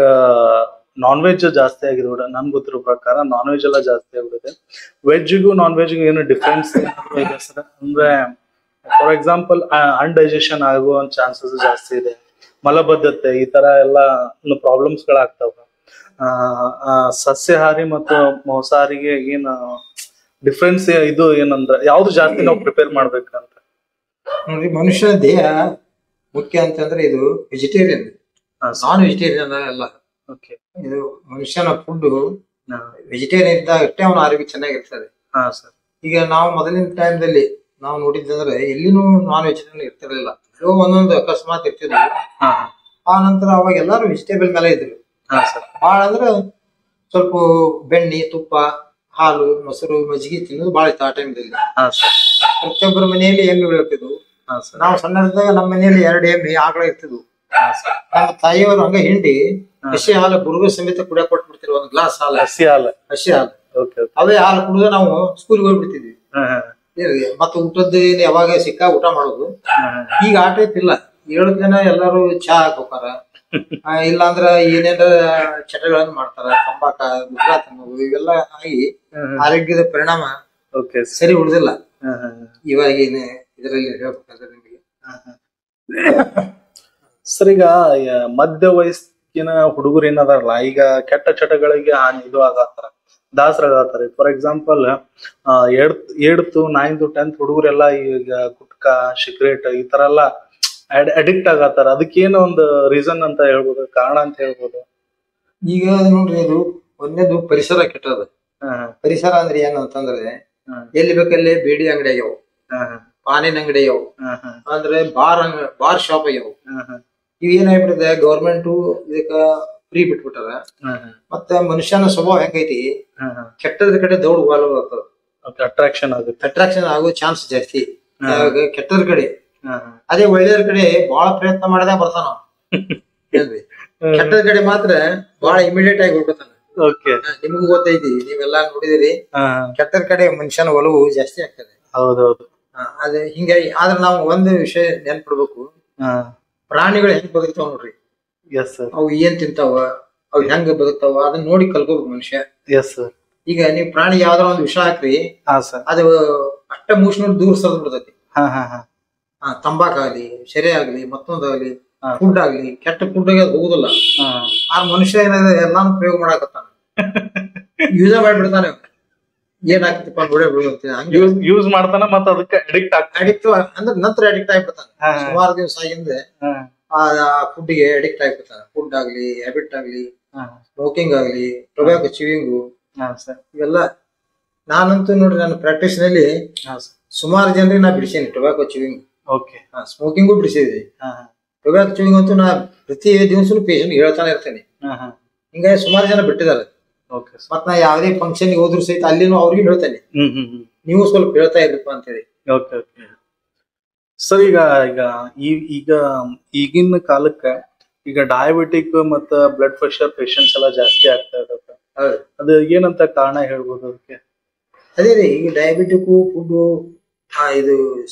ನಾನ್ ವೆಜ್ ಜಾಸ್ತಿ ಆಗಿರ್ಬಿಡ. ನನ್ಗೆ ಗೊತ್ತಿರೋ ಪ್ರಕಾರ ನಾನ್ ವೆಜ್ ಎಲ್ಲ ಜಾಸ್ತಿ ಆಗ್ಬಿಡುತ್ತೆ. ವೆಜ್ಗೂ ನಾನ್ ವೆಜ್ಗೂ ಏನು ಡಿಫ್ರೆನ್ಸ್ ಇದೆ ಸರ್? ಅಂದ್ರೆ ಫಾರ್ ಎಕ್ಸಾಂಪಲ್ ಅನ್ಡೈಜೆಷನ್ ಆಗುವ ಚಾನ್ಸಸ್ ಜಾಸ್ತಿ ಇದೆ. ಮಲಬದ್ಧತೆ ಈ ತರ ಎಲ್ಲ ಪ್ರಾಬ್ಲಮ್ಸ್ ಗಳಾಗ್ತಾವ. ಸಸ್ಯಾಹಾರಿ ಮತ್ತು ಮಾಂಸಾಹಾರಿಗೆ ಏನು ಡಿಫ್ರೆನ್ಸ್ ಇದು ಏನಂದ್ರೆ ಯಾವ್ದು ಜಾಸ್ತಿ ನಾವು ಪ್ರಿಪೇರ್ ಮಾಡ್ಬೇಕಂತ? ನೋಡ್ರಿ, ಮನುಷ್ಯನ ದೇಹ ಮುಖ್ಯ ಅಂತಂದ್ರೆ ಇದು ವೆಜಿಟೇರಿಯನ್. ನಾನ್ ವೆಜಿಟೇರಿಯನ್ ಎಲ್ಲ. ಓಕೆ. ಇದು ಮನುಷ್ಯನ ಫುಡ್ ವೆಜಿಟೇರಿಯನ್ ಇದ್ದಾಗ ಅಷ್ಟೇ ಅವನ ಆರೋಗ್ಯ ಚೆನ್ನಾಗಿರ್ತದೆ. ಹಾ ಸರ್. ಈಗ ನಾವು ಮೊದಲಿನ ಟೈಮ್ದಲ್ಲಿ ನಾವು ನೋಡಿದ್ದಂದ್ರೆ ಎಲ್ಲಿನೂ ನಾನ್ ವೆಜಿಟೇರಿಯನ್ ಇರ್ತಿರ್ಲಿಲ್ಲ. ಒಂದೊಂದು ಅಕಸ್ಮಾತ್ ಇರ್ತಿದ್ವಿ. ಆ ನಂತರ ಅವಾಗ ಎಲ್ಲಾರು ವೆಜಿಟೇಬಲ್ ಮೇಲೆ ಇದ್ರು. ಬಾಳ ಅಂದ್ರೆ ಸ್ವಲ್ಪ ಬೆಣ್ಣೆ, ತುಪ್ಪ, ಹಾಲು, ಮೊಸರು, ಮಜ್ಜಿಗೆ ತಿನ್ನೋದು ಬಾಳ ಇತ್ತು ಆ ಟೈಮ್ದಲ್ಲಿ. ಪ್ರತಿಯೊಬ್ಬರ ಮನೆಯಲ್ಲಿ ಎಮ್ಮೆಗಳು ಇರ್ತಿದ್ವು. ನಾವು ಸಣ್ಣದಾಗ ನಮ್ಮ ಮನೆಯಲ್ಲಿ 2 ಎಮ್ಮೆ ಆಕಳ ಇರ್ತಿದ್ವು. ನಮ್ಮ ತಾಯಿಯವರು ಹಂಗ ಹಿಂಡಿ ಹಸಿ ಹಾಲು ಬುರುಗು ಸಮೇತ ಕುಡಿಯಾಕ ಕೊಟ್ಟು ಬಿಡ್ತಿದ್ರು, 1 ಗ್ಲಾಸ್ ಹಾಲು. ಹಸಿ ಹಾಲು ಅವೇ ಹಾಲು ಕುಡಿದ್ರೆ ನಾವು ಸ್ಕೂಲ್ಗೆ ಹೋಗ್ಬಿಡ್ತಿದ್ವಿ. ಮತ್ತೆ ಊಟದ್ದು ಯಾವಾಗ ಸಿಕ್ಕ ಊಟ ಮಾಡೋದು. ಈಗ ಆ ಟೈಪ್ ಇಲ್ಲ. 7 ಜನ ಎಲ್ಲಾರು ಚಾ ಹಾಕೋಕಾರ, ಇಲ್ಲಾಂದ್ರ ಏನೇನ ಚಟಗಳನ್ನ ಮಾಡ್ತಾರ, ತಂಬಾಕ, ಗುಟ್ಕಾ ತಿನ್ನೋದು, ಇವೆಲ್ಲ ಆಗಿ ಆರೋಗ್ಯದ ಪರಿಣಾಮ ಸರಿ ಉಳಿದಿಲ್ಲ. ಇವಾಗಿನ ಇದರಲ್ಲಿ ಹೇಳ್ಬೇಕಾದ್ರೆ ನಿಮಗೆ ಸರ್, ಈಗ ಮಧ್ಯ ವಯಸ್ಸಿನ ಹುಡುಗರು ಏನದಾರಲ್ಲ, ಈಗ ಕೆಟ್ಟ ಚಟಗಳಿಗೆ ಇದು ಆಗತ್ತಾರ, ದಾಸರಾಗತ್ತಾರ. For example 8th 9th 10th ಹುಡುಗರೆಲ್ಲ ಈಗ ಗುಟ್ಕಾ, ಸಿಗರೇಟ್ ಈ ತರ ಎಲ್ಲ ಅಡಿಕ್ಟ್ ಆಗತ್ತಾರ. ಅದಕ್ಕೇನು ಒಂದು ರೀಸನ್ ಅಂತ ಹೇಳ್ಬೋದು, ಕಾರಣ ಅಂತ ಹೇಳ್ಬೋದು? ಈಗ ನೋಡ್ರಿ, ಅದು ಒಂದೇದು ಪರಿಸರ ಕೆಟ್ಟದ. ಪರಿಸರ ಅಂದ್ರೆ ಏನಂತಂದ್ರೆ ಎಲ್ಲಿ ಬೇಕಲ್ಲಿ ಬೇಡಿ ಅಂಗಡಿ ಆಗ್ಯಾವ, ಪಾನಿನ ಅಂಗಡಿ ಆಗ್ಯಾವ, ಅಂದ್ರೆ ಬಾರ್ ಶಾಪ್ ಆಗ್ಯಾವ. ಇವ್ ಏನಾಗ್ಬಿಟ್ಟಿದೆ, ಗೌರ್ಮೆಂಟ್ ಇದಕ್ಕ ಫ್ರೀ ಬಿಟ್ಬಿಟ್ಟಾರ. ಮತ್ತೆ ಮನುಷ್ಯನ ಸ್ವಭಾವ ಹೆಂಗೈತಿ, ಕೆಟ್ಟದ ಕಡೆ ದೌಡ್ ಆಗ್ತದ. ಅಟ್ರಾಕ್ಷನ್ ಆಗೋ ಚಾನ್ಸ್ ಜಾಸ್ತಿ ಕೆಟ್ಟದ ಕಡೆ. ಅದೇ ಒಳ್ಳೆಯವ್ರ ಕಡೆ ಬಹಳ ಪ್ರಯತ್ನ ಮಾಡದ ಬರ್ತಾನ. ಏನ್ರಿ, ಕೆಟ್ಟದ ಕಡೆ ಮಾತ್ರ ಬಹಳ ಇಮಿಡಿಯೇಟ್ ಆಗಿ ಹೋಗ್ತಾನ. ನಿಮಗೂ ಗೊತ್ತೈತಿ, ನೀವೆಲ್ಲಾ ನೋಡಿದಿರಿ, ಕೆಟ್ಟದ ಕಡೆ ಮನುಷ್ಯನ ಒಲವು ಜಾಸ್ತಿ ಆಗ್ತದೆ. ಹೌದೌದು. ಅದೇ ಹಿಂಗಾಗಿ. ಆದ್ರೆ ನಾವು ಒಂದು ವಿಷಯ ನೆನ್ಪಿಡ್ಬೇಕು, ಪ್ರಾಣಿಗಳು ಹೆಂಗ್ ಬದುಕ್ತಾವ ನೋಡ್ರಿ, ಅವು ಏನ್ ತಿಂತಾವ, ಅವ್ ಹೆಂಗ ಬದುಕ್ತಾವ, ಅದನ್ನ ನೋಡಿ ಕಲ್ಕೋಬೇಕು ಮನುಷ್ಯ. ಈಗ ನೀವ್ ಪ್ರಾಣಿ ಯಾವ್ದಾರ ಒಂದು ವಿಷ ಹಾಕ್ರಿ, ಅದು ಅಷ್ಟ ಮೂಸ್ ನೋಡಿ ದೂರ ಸರಿದ್ ಬಿಡ್ತೈತಿ. ತಂಬಾಕ್ ಆಗ್ಲಿ, ಸೆರೆ ಆಗ್ಲಿ, ಮತ್ತೊಂದಾಗ್ಲಿ, ಫುಡ್ ಆಗ್ಲಿ, ಕೆಟ್ಟ ಫುಡ್ ಅದು ಹೋಗುದಿಲ್ಲ. ಆ ಮನುಷ್ಯ ಏನಾದ್ರೆ ಎಲ್ಲಾನು ಪ್ರಯೋಗ ಮಾಡಾಕತ್ತಾನ, ಯೂಸ ಮಾಡ್ಬಿಡ್ತಾನೆ. ಏನಾಗ್ತಪ್ಪ ನೋಡೇ ಬಿಡುತ್ತೆ, ಯೂಸ್ ಮಾಡ್ತಾನ, ಮತ್ತ ಅದಕ್ಕೆ ಅಡಿಕ್ಟ್ ಅಂದ್ರೆ ನಂತರ ಅಡಿಕ್ಟ್ ಆಗ್ಬಿಡ್ತಾನೆ. ಸುಮಾರು ದಿವಸ ಆಗಿಂದ ಆ ಫುಡ್ಗೆ ಅಡಿಕ್ಟ್ ಆಗ್ಬಿಡ್ತಾನೆ. ಫುಡ್ ಆಗ್ಲಿ, ಹ್ಯಾಬಿಟ್ ಆಗ್ಲಿ, ಸ್ಮೋಕಿಂಗ್ ಆಗ್ಲಿ, ಟೊಬ್ಯಾಕೋ ಚಿವಿಂಗು, ಇವೆಲ್ಲ. ನಾನಂತೂ ನೋಡ್ರಿ, ನನ್ನ ಪ್ರಾಕ್ಟೀಸ್ ನಲ್ಲಿ ಸುಮಾರು ಜನರಿಗೆ ನಾ ಬಿಡಿಸೇನಿ ಟೊಬ್ಯಾಕೋ ಚಿವಿಂಗ್. ಸ್ಮೋಕಿಂಗು ಬಿಡಿಸಿದ್ರಿ. ಟೊಬ್ಯಾಕೋ ಚಿವಿಂಗ್ ಅಂತೂ ನಾ ಪ್ರತಿ ದಿವಸನು ಪೇಷಂಟ್ ಹೇಳ್ತಾನೆ ಇರ್ತೇನೆ. ಹಿಂಗಾಗಿ ಸುಮಾರು ಜನ ಬಿಟ್ಟಿದ್ದಾರೆ. ಮತ್ ನಾ ಯಾವ್ದೇ ಫಂಕ್ಷನ್ ಹೋದ್ರು ಸಹಿತ ಅಲ್ಲಿನೂ ಅವ್ರಿಗೆ ಹೇಳ್ತೇನೆ, ನೀವು ಸ್ವಲ್ಪ ಹೇಳ್ತಾ ಇರ್ರಿಪ್ಪ ಅಂತ ಹೇಳಿ. ಸರ್, ಈಗ ಈಗಿನ ಕಾಲಕ್ಕ ಈಗ ಡಯಾಬಿಟಿಕ್ ಮತ್ತ ಬ್ಲಡ್ ಪ್ರೆಷರ್ ಪೇಷಂಟ್ಸ್ ಎಲ್ಲ ಜಾಸ್ತಿ ಆಗ್ತಾ ಇರುತ್ತೆ. ಅದು ಏನಂತ ಕಾರಣ ಹೇಳ್ಬೋದು ಅದಕ್ಕೆ? ಅದೇ ರೀ, ಈಗ ಡಯಾಬಿಟಿಕ್ ಫುಡ್, ಇದು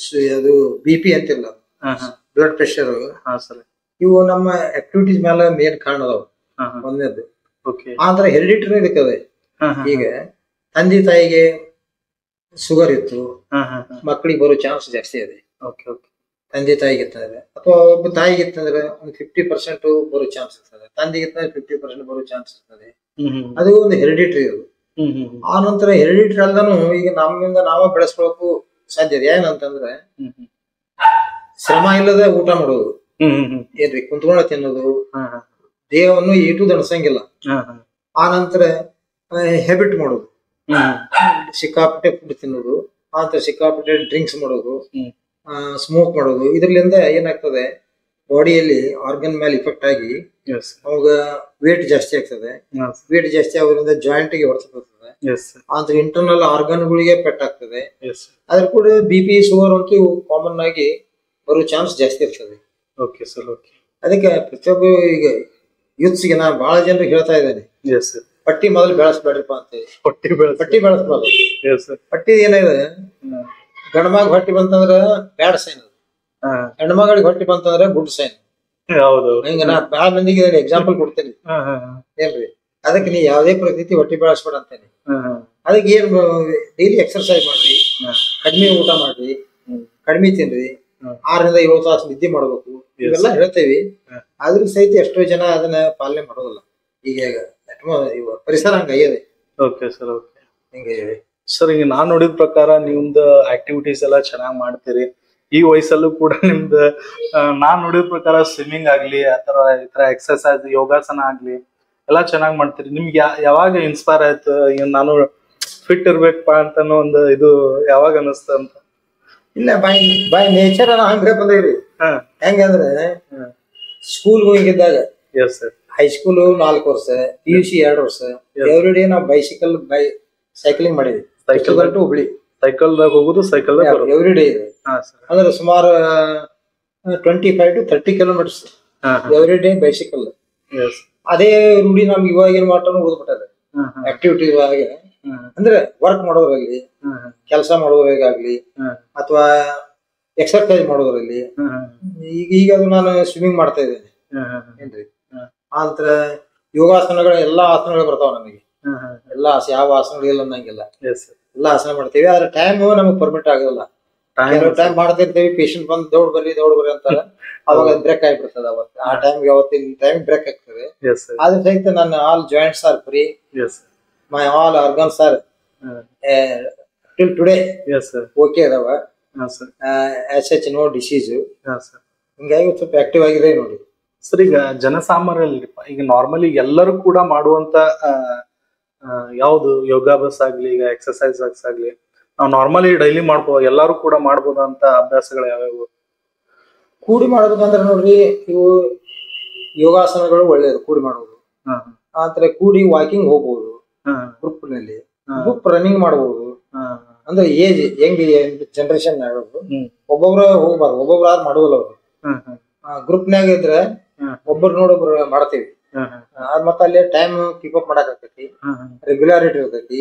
ಅದು BP ಅಂತಿಲ್ಲ, ಬ್ಲಡ್ ಪ್ರೆಷರ್, ಇವು ನಮ್ಮ ಆಕ್ಟಿವಿಟೀಸ್ ಮೇಲೆ ಮೇನ್ ಕಾರಣ ಅದಾವ. ಒಂದೇದು. ಆದ್ರೆ ಹೆರಿಡಿಟರಿ ಇದಕ್ಕದೆ. ಈಗ ತಂದೆ ತಾಯಿಗೆ ಶುಗರ್ ಇತ್ತು, ಮಕ್ಕಳಿಗೆ ಬರೋ ಚಾನ್ಸ್ ಜಾಸ್ತಿ ಇದೆ. ತಂದೆ ತಾಯಿಗೆ ಇರ್ತದೆ, ಅಥವಾ ಒಬ್ಬ ತಾಯಿಗೆ ಇತ್ತಂದ್ರೆ ಒಂದು 50% ಬರೋ ಚಾನ್ಸ್ ಇರ್ತದೆ, ತಂದೆಗೆ ಇತ್ತಂದ್ರೆ 50% ಬರೋ ಚಾನ್ಸ್ ಇರ್ತದೆ. ಅದು ಒಂದು ಹೆರಿಡಿಟರಿ. ಅದು ಆ ನಂತರ ಹೆರಿಡಿಟರಿ ಅಲ್ದಾನು ಈಗ ನಮ್ಮಿಂದ ನಾವ ಬೆಳೆಸ್ಕೊಳಕು ಸಾಧ್ಯ ಇದೆ. ಏನಂತಂದ್ರೆ ಶ್ರಮ ಇಲ್ಲದ ಊಟ ಮಾಡೋದು, ಏನ್ರಿ, ಕುಂತ್ಕೊಂಡ ತಿನ್ನೋದು, ದೇಹವನ್ನು ಈಟು ದಣಿಸಂಗಿಲ್ಲ. ಆ ನಂತರ ಹ್ಯಾಬಿಟ್ ಮಾಡೋದು, ಸಿಕ್ಕಾಪಟ್ಟೆ ಫುಡ್ ತಿನ್ನೋದು, ಆ ನಂತರ ಸಿಕ್ಕಾಪಟ್ಟೆ ಡ್ರಿಂಕ್ಸ್ ಮಾಡೋದು, ಸ್ಮೋಕ್ ಮಾಡೋದು. ಇದ್ರಲಿಂದ ಏನಾಗ್ತದೆ, ಬಾಡಿಯಲ್ಲಿ ಆರ್ಗನ್ ಮೇಲೆ ಇಫೆಕ್ಟ್ ಆಗಿ ಅವಾಗ ವೇಟ್ ಜಾಸ್ತಿ ಆಗ್ತದೆ. ವೇಟ್ ಜಾಸ್ತಿ ಆಗೋದ್ರಿಂದ ಜಾಯಿಂಟ್ ಗೆ ಹೊಡೆತ ಬರ್ತದೆ. ಅಂತ ಇಂಟರ್ನಲ್ ಆರ್ಗನ್ಗಳಿಗೆ ಪೆಟ್ಟಾಗ್ತದೆ. ಅದ್ರ ಕೂಡ BP, ಶುಗರ್ ಅಂತೂ ಕಾಮನ್ ಆಗಿ ಬರೋ ಚಾನ್ಸ್ ಜಾಸ್ತಿ ಇರ್ತದೆ. ಅದಕ್ಕೆ ಪ್ರತಿಯೊಬ್ಬ ಈಗ ಯೂತ್ಸ್ಗೆ ನಾ ಬಹಳ ಜನರಿಗೆ ಹೇಳ್ತಾ ಇದ್ದೇನೆ, ಪಟ್ಟಿ ಮೊದಲು ಬೆಳೆಸ್ಬೇಡ್ರಿಪ್ಪ ಅಂತೇಳಿ. ಪಟ್ಟಿ ಬೆಳೆಸ್ಬಾರ್ದು. ಪಟ್ಟಿ ಏನಿದೆ, ಗಂಡ್ಮಗ ಹೊಟ್ಟಿ ಬಂತಂದ್ರ ಬ್ಯಾಡ್ ಸೈನ್, ಹೆಣ್ಮಗಳಿಗೆ ಹೊಟ್ಟಿ ಬಂತಂದ್ರ ಗುಡ್ ಸೈನ್. ಹಿಂಗ ನಾ ಬಹಳ ಮಂದಿಗೆ ಎಕ್ಸಾಂಪಲ್ ಕೊಡ್ತೇನೆ, ಏನ್ರಿ. ಅದಕ್ಕೆ ನೀ ಯಾವ್ದೇ ಪರಿಸ್ಥಿತಿ ಹೊಟ್ಟಿ ಬೆಳೆಸ್ಬೇಡ ಅಂತೇನೆ. ಅದಕ್ಕೆ ಏನ್ ಡೈಲಿ ಎಕ್ಸರ್ಸೈಸ್ ಮಾಡ್ರಿ, ಕಡಿಮೆ ಊಟ ಮಾಡ್ರಿ, ಕಡಿಮೆ ತಿನ್ರಿ, 6 ರಿಂದ 7 ತಾಸು ನಿದ್ದೆ ಮಾಡ್ಬೇಕು, ಇವೆಲ್ಲ ಹೇಳ್ತೇವಿ. ಆದ್ರೂ ಸಹಿತ ಎಷ್ಟೋ ಜನ ಅದನ್ನ ಪಾಲನೆ ಮಾಡೋದಿಲ್ಲ. ಈಗ ಪರಿಸರ ಹಂಗಾಗಿದೆ. ಸರ್, ಈಗ ನಾನ್ ನೋಡಿದ ಪ್ರಕಾರ ನಿಮ್ದು ಆಕ್ಟಿವಿಟೀಸ್ ಎಲ್ಲ ಚೆನ್ನಾಗ್ ಮಾಡ್ತೀರಿ. ಈ ವಯಸ್ಸಲ್ಲೂ ಕೂಡ ನಿಮ್ದು ನಾನ್ ನೋಡಿದ ಪ್ರಕಾರ ಸ್ವಿಮ್ಮಿಂಗ್ ಆಗ್ಲಿ ಅಥವಾ ಈ ತರ ಎಕ್ಸರ್ಸೈಸ್ ಯೋಗಾಸನ ಆಗ್ಲಿ ಎಲ್ಲಾ ಚೆನ್ನಾಗ್ ಮಾಡ್ತೀರಿ. ನಿಮ್ಗೆ ಯಾವಾಗ ಇನ್ಸ್ಪೈರ್ ಆಯ್ತು ನಾನು ಫಿಟ್ ಇರ್ಬೇಕಪ್ಪ ಅಂತ ಒಂದು ಇದು ಯಾವಾಗ ಅನಿಸ್ತ ಅಂತ? ಇಲ್ಲ, ಬೈ ನೇಚರ್ ಹಂಗೆ ಬಂದೇವ್ರಿ. ಹೆಂಗಂದ್ರೆ ಸ್ಕೂಲ್ ಹೋಗಿದ್ದಾಗ ಹೈಸ್ಕೂಲ್ 4 ವರ್ಷ, PUC 2 ವರ್ಷ, ಎವ್ರಿ ಡೇ ನಾವು ಸೈಕ್ಲಿಂಗ್ ಮಾಡಿದ್ವಿ. ಸೈಕಲ್ ಟು ಹುಬ್ಳಿ, ಸೈಕಲ್ದಾಗ ಹೋಗುದು, ಸೈಕಲ್ ಎವ್ರಿ ಡೇ ಇದೆ. ಅಂದ್ರೆ ಸುಮಾರು 25 to 30 kilometres every day bicycle. ಅದೇ ರೂಢಿ ನಮ್ಗೆ ಇವಾಗಿನ ಮಾಟನು ಓದ್ಬಿಟ್ಟದೆ. ಆಕ್ಟಿವಿಟೀಸ್ ಆಗಿ ಅಂದ್ರೆ ವರ್ಕ್ ಮಾಡೋದ್ರಲ್ಲಿ, ಕೆಲಸ ಮಾಡೋದ್ರಾಗ್ಲಿ ಅಥವಾ ಎಕ್ಸರ್ಸೈಸ್ ಮಾಡೋದ್ರಲ್ಲಿ. ಈಗ ಅದು ನಾನು ಸ್ವಿಮ್ಮಿಂಗ್ ಮಾಡ್ತಾ ಇದ್ದೇನೆ ಏನ್ರಿ. ಆನಂತರ ಯೋಗಾಸನಗಳು ಎಲ್ಲಾ ಆಸನಗಳು ಬರ್ತಾವ ನನಗೆ. ಎಲ್ಲಾ ಯಾವ ಆಸನಗಳಿಲ್ಲ ಅನ್ನಂಗಿಲ್ಲ, ಎಲ್ಲಾ ಆಸನ ಮಾಡ್ತೀವಿ. ಆದ್ರೆ ಟೈಮ್ ನಮಗ್ ಪರ್ಮಿಟ್ ಆಗೋದಿಲ್ಲ. ಟೈಮ್ ಮಾಡ್ತಿರ್ತೀವಿ, ಪೇಷಂಟ್ ಬಂದ್ ದೌಡ್ ಬರ್ರಿ ಅಂತಾರ, ಅವಾಗ ಬ್ರೇಕ್ ಆಗಿಬಿಡ್ತದ. ಅವತ್ತು ಆ ಟೈಮ್ಗೆ ಅವತ್ತಿನ ಟೈಮ್ ಬ್ರೇಕ್ ಆಗ್ತದೆ. ಆದ್ರೆ ಸಹಿತ ನನ್ನ all joints are free, my all organs are till today okay ಅದಾವ. As such no disease. ಹಿಂಗಾಗಿ ಸ್ವಲ್ಪ ಆಕ್ಟಿವ್ ಆಗಿದೆ ನೋಡಿ ಸರ್. ಈಗ ಜನಸಾಮಾನ್ಯರಲ್ಲಿ ಈಗ ನಾರ್ಮಲಿ ಎಲ್ಲರೂ ಕೂಡ ಮಾಡುವಂತ ಯಾವ್ದು ಯೋಗಾಭ್ಯಾಸ ಆಗ್ಲಿ, ಈಗ ಎಕ್ಸರ್ಸೈಸ್ ಆಗ್ಲಿ, ನಾವು ನಾರ್ಮಲಿ ಡೈಲಿ ಮಾಡ್ಬೋದು, ಎಲ್ಲಾರು ಕೂಡ ಮಾಡ್ಬೋದಂತ ಅಭ್ಯಾಸಗಳು ಯಾವ್ಯಾವು? ಕೂಡಿ ಮಾಡ್ಬೇಕಂದ್ರೆ ನೋಡ್ರಿ, ಇವು ಯೋಗಾಸನಗಳು ಒಳ್ಳೇದು ಕೂಡಿ ಮಾಡೋದು. ಆತರ ಕೂಡಿ ವಾಕಿಂಗ್ ಹೋಗ್ಬೋದು, ಗ್ರೂಪ್ ನಲ್ಲಿ ಗ್ರೂಪ್ ರನ್ನಿಂಗ್ ಮಾಡಬಹುದು. ಅಂದ್ರೆ ಏಜ್ ಹೆಂಗ್ ಜನರೇಷನ್ ಆಗೋದು, ಒಬ್ಬೊಬ್ರ ಹೋಗ್ಬಾರ್ದು, ಒಬ್ಬೊಬ್ರ ಮಾಡುದಿಲ್ಲ ಅವ್ರು. ಗ್ರೂಪ್ನಾಗ ಇದ್ರೆ ಒಬ್ಬರು ನೋಡೊಬ್ರು ಮಾಡ್ತೀವಿ. ಮತ್ತ ಅಲ್ಲಿ ಟೈಮ್ ಕೀಪ್ ಅಪ್ ಮಾಡಕ್ ಆಗ್ತೈತಿ, ರೆಗ್ಯುಲಾರಿಟಿ ಇರ್ತೈತಿ,